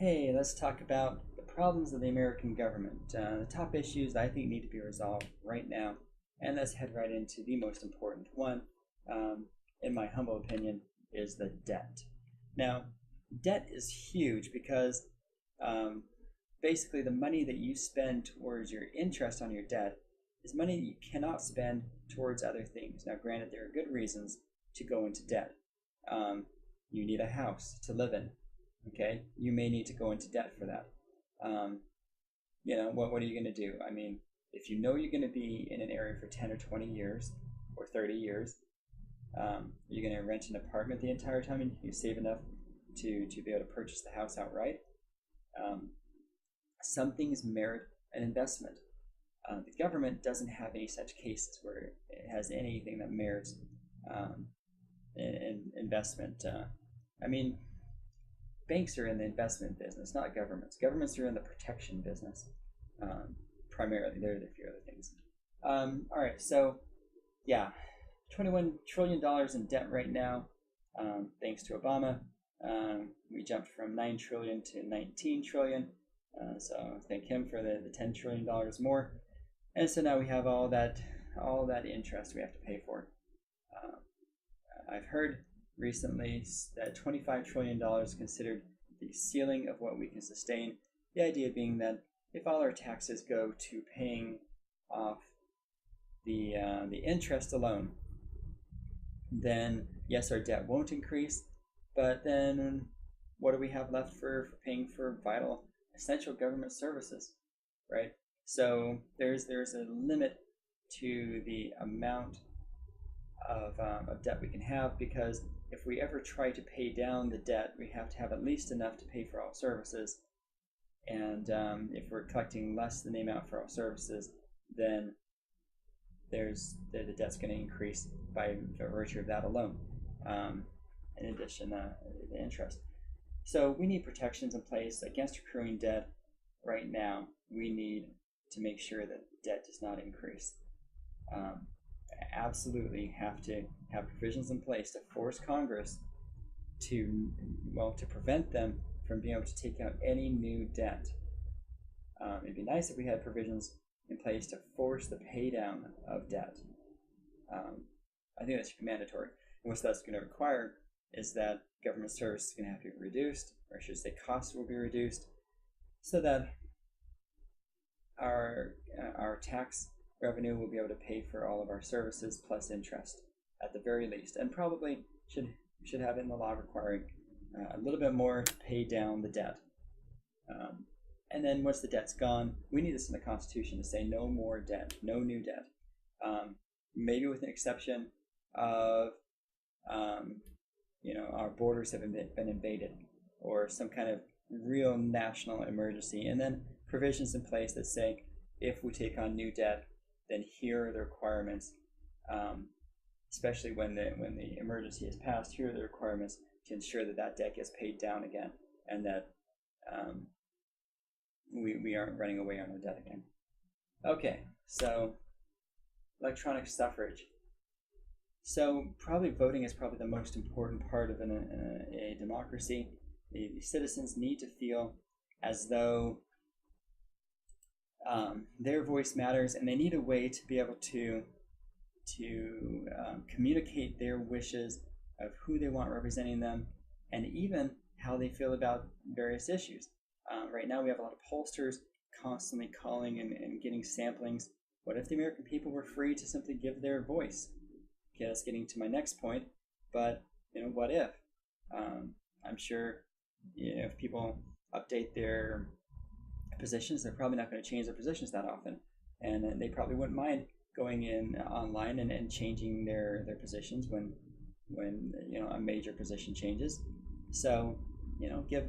Hey, let's talk about the problems of the American government, the top issues that I think need to be resolved right now. And let's head right into the most important one, in my humble opinion, is the debt. Now, debt is huge because um, basically the money that you spend towards your interest on your debt is money that you cannot spend towards other things. Now, granted, there are good reasons to go into debt. Um, you need a house to live in. Okay, you may need to go into debt for that. Um, what are you going to do? I mean, if you know you're going to be in an area for 10 or 20 years or 30 years, you're going to rent an apartment the entire time and you save enough to be able to purchase the house outright. Um, some things merit an investment. The government doesn't have any such cases where it has anything that merits um, an investment. I mean, banks are in the investment business, not governments. Governments are in the protection business, primarily. There are a few other things. All right, so yeah, $21 trillion in debt right now, thanks to Obama. We jumped from 9 trillion to 19 trillion. So thank him for the $10 trillion more. And so now we have all that interest we have to pay for. I've heard recently that $25 trillion is considered the ceiling of what we can sustain. The idea being that if all our taxes go to paying off the interest alone, then yes, our debt won't increase, but then what do we have left for paying for vital, essential government services, right? So there's a limit to the amount of debt we can have, because if we ever try to pay down the debt, we have to have at least enough to pay for all services. And if we're collecting less than the amount for all services, then the debt's going to increase by virtue of that alone. In addition, the interest. So we need protections in place against accruing debt right now. We need to make sure that debt does not increase. Absolutely have to have provisions in place to force Congress to prevent them from being able to take out any new debt. It'd be nice if we had provisions in place to force the pay down of debt. I think that should be mandatory. And what that's going to require is that government service is going to have to be reduced, or I should say costs will be reduced, so that our tax revenue will be able to pay for all of our services plus interest at the very least, and probably should have in the law requiring a little bit more to pay down the debt. And then once the debt's gone, we need this in the Constitution to say no more debt, no new debt. Maybe with an exception of our borders have been invaded, or some kind of real national emergency, and then provisions in place that say if we take on new debt, then here are the requirements, especially when the emergency is passed. Here are the requirements to ensure that debt gets paid down again, and that we aren't running away on our debt again. Okay, so electronic suffrage. So probably voting is probably the most important part of a democracy. The citizens need to feel as though their voice matters, and they need a way to be able to communicate their wishes of who they want representing them, and even how they feel about various issues. Right now we have a lot of pollsters constantly calling and getting samplings. What if the American people were free to simply give their voice? Okay, that's getting to my next point, but what if? I'm sure if people update their positions, they're probably not going to change their positions that often, and they probably wouldn't mind going in online and changing their positions when a major position changes. So give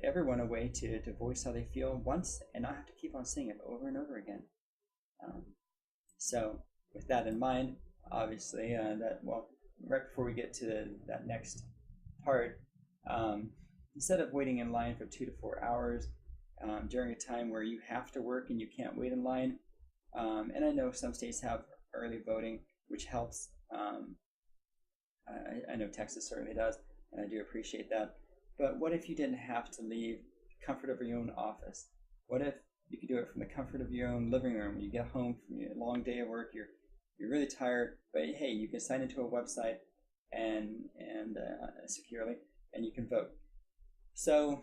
everyone a way to voice how they feel once, and not have to keep on saying it over and over again. So with that in mind, obviously right before we get to that next part, instead of waiting in line for 2 to 4 hours during a time where you have to work and you can't wait in line, and I know some states have early voting, which helps. I know Texas certainly does, and I do appreciate that. But what if you didn't have to leave the comfort of your own office? What if you could do it from the comfort of your own living room? You get home from your long day of work, you're really tired, but hey, you can sign into a website and securely, and you can vote. So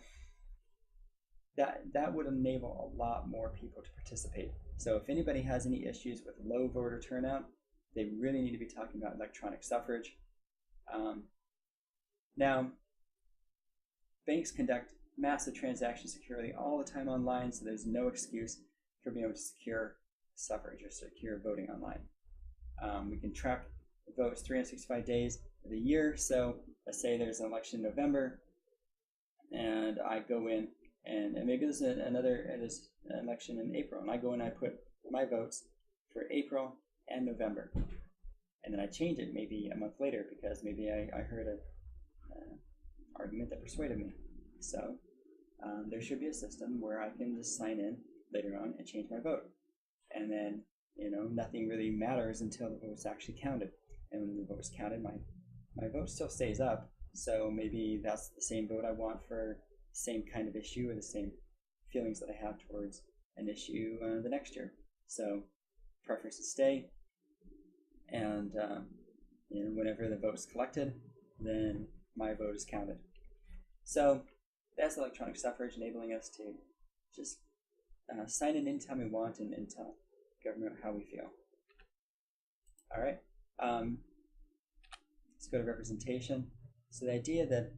that would enable a lot more people to participate. So if anybody has any issues with low voter turnout, they really need to be talking about electronic suffrage. Now, banks conduct massive transaction securely all the time online, so there's no excuse for being able to secure suffrage or secure voting online. We can track votes 365 days of the year. So let's say there's an election in November, and I go in, and maybe there's there's an election in April, and I go in and I put my votes for April and November, and then I change it maybe a month later because maybe I heard an argument that persuaded me. So there should be a system where I can just sign in later on and change my vote, and then nothing really matters until the vote's actually counted. And when the vote's counted, my vote still stays up. So maybe that's the same vote I want for the same kind of issue or the same feelings that I have towards an issue the next year. So preferences stay, and whenever the vote's collected, then my vote is counted. So that's electronic suffrage, enabling us to just sign in anytime we want and tell government how we feel. All right. Let's go to representation. So the idea that,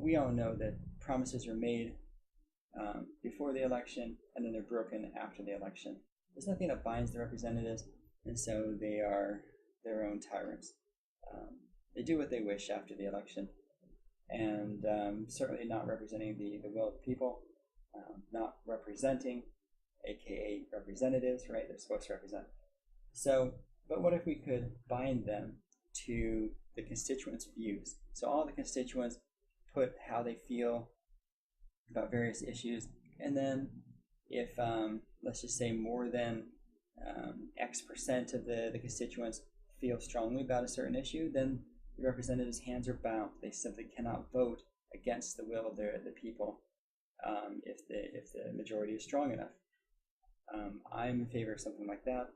we all know that promises are made before the election and then they're broken after the election. There's nothing that binds the representatives, and so they are their own tyrants. They do what they wish after the election, and certainly not representing the will of the people, not representing, aka representatives, right? They're supposed to represent. So, but what if we could bind them to the constituents' views? So all the constituents put how they feel about various issues, and then if let's just say more than X percent of the constituents feel strongly about a certain issue, then the representatives' hands are bound. They simply cannot vote against the will of the people if the majority is strong enough. I'm in favor of something like that.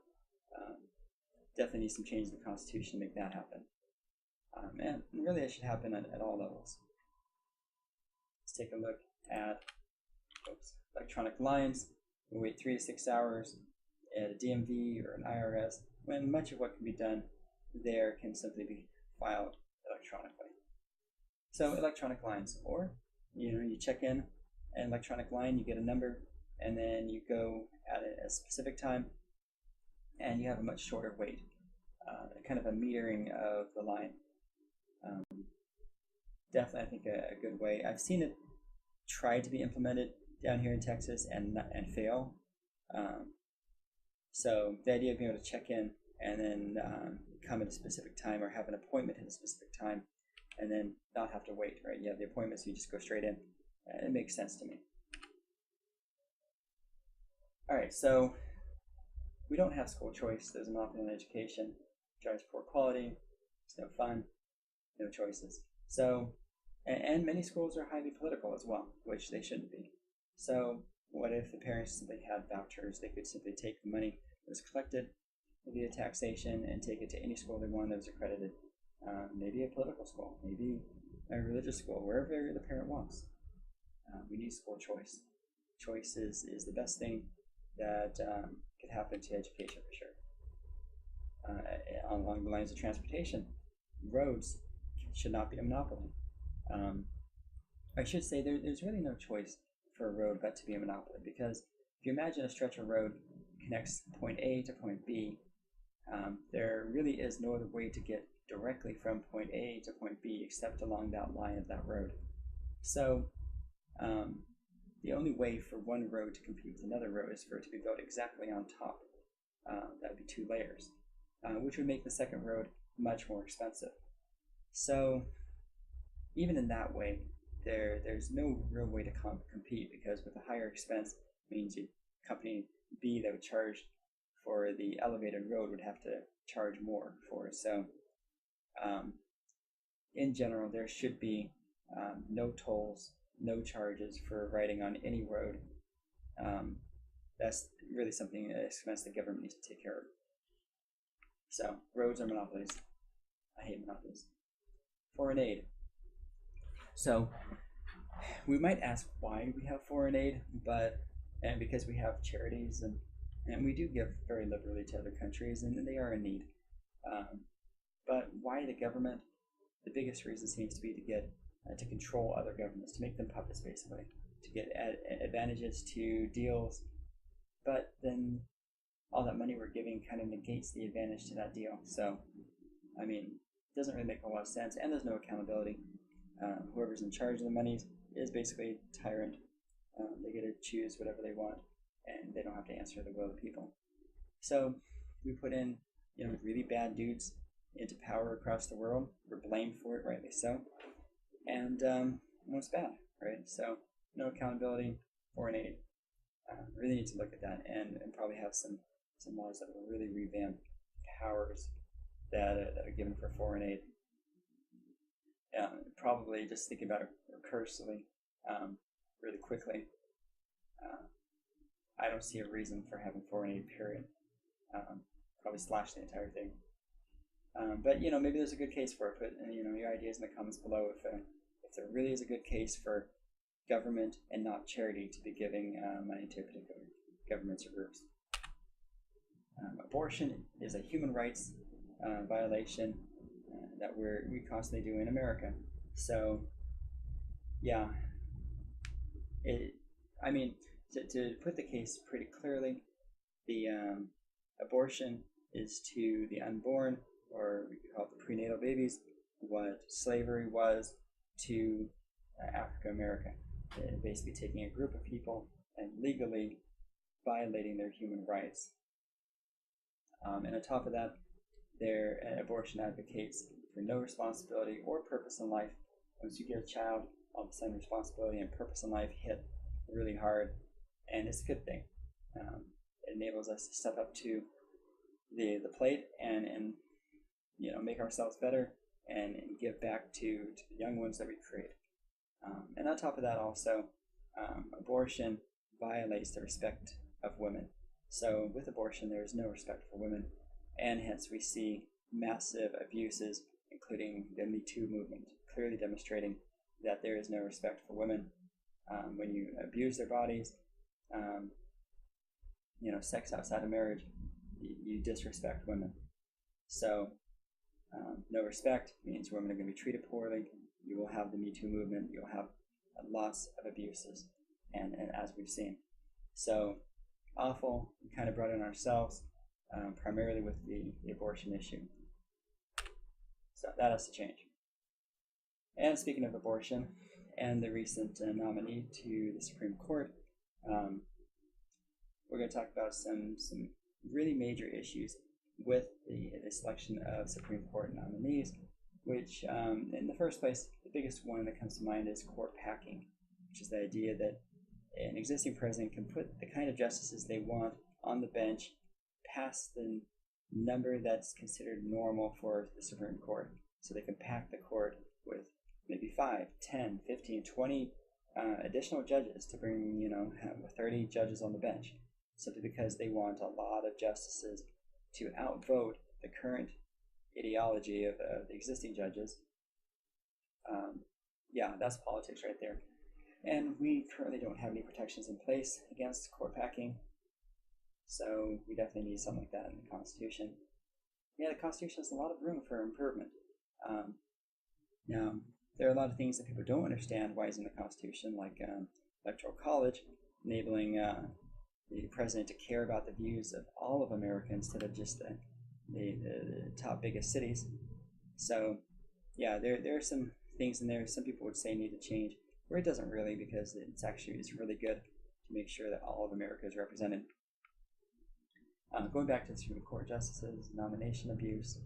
Definitely need some change in the Constitution to make that happen. And really it should happen at all levels. Let's take a look at electronic lines. We wait 3 to 6 hours at a DMV or an IRS when much of what can be done there can simply be filed electronically. So electronic lines, or you check in an electronic line, you get a number, and then you go at a specific time, and you have a much shorter wait, kind of a metering of the line. Definitely, I think a good way. I've seen it try to be implemented down here in Texas and fail. So the idea of being able to check in and then come at a specific time or have an appointment at a specific time and then not have to wait, right? You have the appointment, so you just go straight in. It makes sense to me. All right, so we don't have school choice. There's a monopoly on education, drives poor quality, it's no fun, no choices. So, and many schools are highly political as well, which they shouldn't be. So what if the parents simply had vouchers? They could simply take the money that was collected via taxation and take it to any school they want that was accredited. Maybe a political school, maybe a religious school, wherever the parent wants. We need school choice. Choice is the best thing that could happen to education for sure. Along the lines of transportation, roads should not be a monopoly. I should say there's really no choice for a road but to be a monopoly, because if you imagine a stretch of road connects point A to point B, there really is no other way to get directly from point A to point B except along that line of that road. So the only way for one road to compete with another road is for it to be built exactly on top. That would be 2 layers, which would make the second road much more expensive. So even in that way, there's no real way to compete, because with a higher expense means company B that would charge for the elevated road would have to charge more for it. So in general, there should be no tolls, no charges for riding on any road. That's really something, an expense the government needs to take care of. So, roads are monopolies. I hate monopolies. Foreign aid. So, we might ask why we have foreign aid, and because we have charities and we do give very liberally to other countries, and they are in need. But why the government? The biggest reason seems to be to get to control other governments, to make them puppets, basically, to get advantages to deals. But then all that money we're giving kind of negates the advantage to that deal. So, I mean, it doesn't really make a lot of sense, and there's no accountability. Whoever's in charge of the monies is basically a tyrant. They get to choose whatever they want, and they don't have to answer the will of the people. So we put in, really bad dudes into power across the world. We're blamed for it, rightly so. And it's bad, right? So no accountability, foreign aid. Really need to look at that and probably have some laws that will really revamp powers that are given for foreign aid. Probably just think about it recursively, really quickly. I don't see a reason for having foreign aid, period. Probably slash the entire thing. But maybe there's a good case for it. Put your ideas in the comments below if there really is a good case for government and not charity to be giving money to particular governments or groups. Abortion is a human rights violation that we constantly do in America. So, yeah, to put the case pretty clearly, the abortion is to the unborn, or we could call it the prenatal babies, what slavery was to African America. Basically taking a group of people and legally violating their human rights. And on top of that, their abortion advocates for no responsibility or purpose in life. Once you get a child, all of a sudden responsibility and purpose in life hit really hard, and it's a good thing. It enables us to step up to the plate and make ourselves better and give back to the young ones that we create. And on top of that, also, abortion violates the respect of women. So with abortion, there is no respect for women, and hence we see massive abuses, including the Me Too movement, clearly demonstrating that there is no respect for women. When you abuse their bodies, sex outside of marriage, you disrespect women. So no respect means women are going to be treated poorly. You will have the Me Too movement. You'll have lots of abuses, and as we've seen. So awful. We kind of brought in ourselves, primarily with the abortion issue. So that has to change. And speaking of abortion and the recent nominee to the Supreme Court, we're going to talk about some really major issues with the selection of Supreme Court nominees, which in the first place, the biggest one that comes to mind is court packing, which is the idea that an existing president can put the kind of justices they want on the bench past the number that's considered normal for the Supreme Court. So they can pack the court with maybe 5, 10, 15, 20 additional judges to bring, have 30 judges on the bench, simply because they want a lot of justices to outvote the current ideology of the existing judges. That's politics right there. And we currently don't have any protections in place against court packing, so we definitely need something like that in the Constitution. Yeah, the Constitution has a lot of room for improvement. Now, there are a lot of things that people don't understand why is in the Constitution, like Electoral College, enabling the president to care about the views of all of America instead of just the top biggest cities. So, yeah, there are some things in there some people would say need to change, where it doesn't really, because it's really good to make sure that all of America is represented. Going back to the Supreme Court justices, nomination abuse,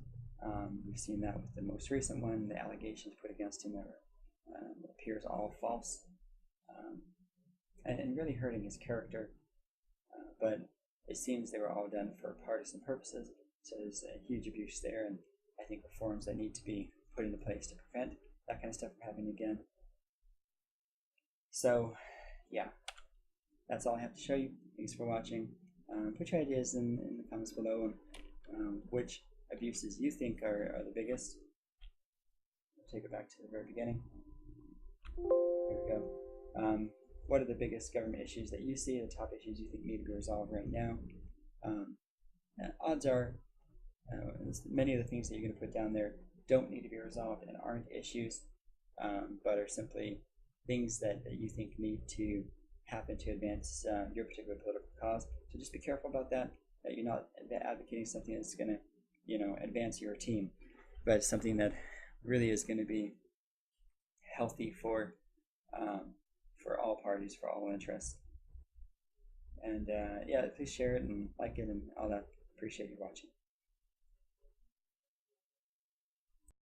we've seen that with the most recent one. The allegations put against him appears all false, and really hurting his character. But it seems they were all done for partisan purposes, so there's a huge abuse there, and I think reforms that need to be put into place to prevent that kind of stuff from happening again. So, yeah, that's all I have to show you. Thanks for watching. Put your ideas in the comments below on which abuses you think are the biggest. Take it back to the very beginning. Here we go. What are the biggest government issues that you see, the top issues you think need to be resolved right now? Odds are many of the things that you're going to put down there don't need to be resolved and aren't issues, but are simply things that you think need to happen to advance your particular political cause. So just be careful about that you're not advocating something that's going to, advance your team, but something that really is going to be healthy for all parties, for all interests. And yeah, please share it and like it and all that. Appreciate you watching.